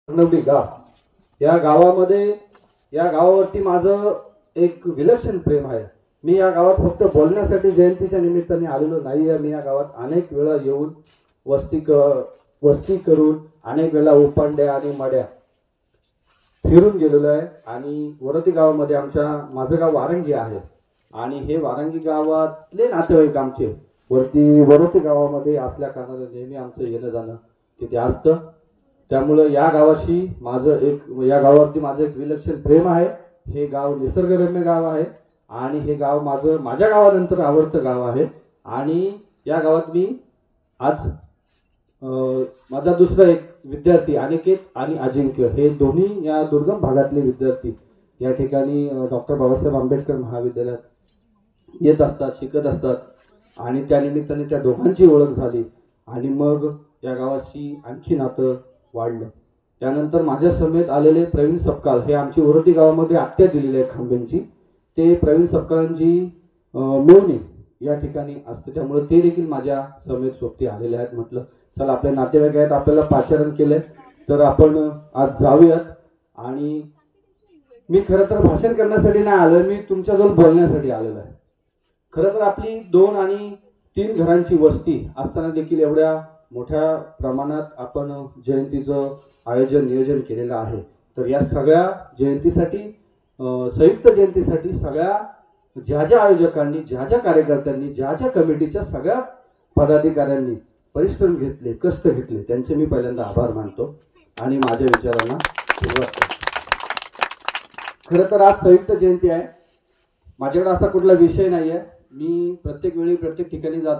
अर्णवडी गाव या गावामध्ये या गावावरती माझं एक विलक्षण प्रेम आहे। मी या गावात फक्त बोलण्यासाठी जयंतीच्या निमित्ताने आलेलो नाही आहे। मी या गावात अनेक वेळा येऊन वस्ती करून अनेक वेळा उपांड्या आणि मड्या फिरून गेलेलो आहे। आणि वरती गावामध्ये माझं गाव वारंगी आहे आणि हे वारंगी गावातले नातेवाईक आमचे वरती गावामध्ये असल्या कारणाने नेहमी आमचं येणं जाणं तिथे असतं। त्यामुळे या गावावरती माझं एक विलक्षण प्रेम आहे। हे गाव निसर्गरम्य गाव आहे आणि हे गाव माझ्या गावानंतर आवडतं गाव आहे। आणि या गावात मी आज माझा दुसरा एक विद्यार्थी अनिकेत आणि अजिंक्य हे दोन्ही या दुर्गम भागातले विद्यार्थी या ठिकाणी डॉक्टर बाबासाहेब आंबेडकर महाविद्यालयात येत असतात, शिकत असतात आणि त्या निमित्ताने त्या दोघांची ओळख झाली आणि मग या गावाशी आणखी नातं वाढलं। त्यानंतर माझ्या समेत आलेले प्रवीण सपकाळ हे आमची वरती गावामध्ये आत्या दिलेली आहे खांबेंची, ते प्रवीण सपकाळांची मेवणी या ठिकाणी असते, त्यामुळे ते देखील माझ्या समेत सोबती आलेले आहेत। म्हटलं चला आपले नातेवाईक आहेत, आपल्याला पाचारण केले तर आपण आज जाऊयात। आणि मी खरं तर भाषण करण्यासाठी नाही आलोय, मी तुमच्याजवळ बोलण्यासाठी आलेलो आहे। खरं तर आपली 2 आणि 3 घरांची वस्ती असताना देखील एवढ्या मोठ्या प्रमाणात आपण जयंतीचं नियोजन केलेलं आहे। तर या सगळ्या जयंतीसाठी संयुक्त जयंतीसाठी सगळ्या ज्या आयोजकांनी, ज्या कार्यकर्त्यांनी, ज्या कमिटीच्या सगळ्या पदाधिकाऱ्यांनी परिश्रम घेतले, कष्ट घेतले, त्यांचे मी पहिल्यांदा आभार मानतो आणि माझ्या विचारांना सुरुवात करतो। खरं तर आज संयुक्त जयंती आहे, माझ्याकडे असा कुठला विषय नाही आहे। मी प्रत्येक वेळी प्रत्येक ठिकाणी जातो।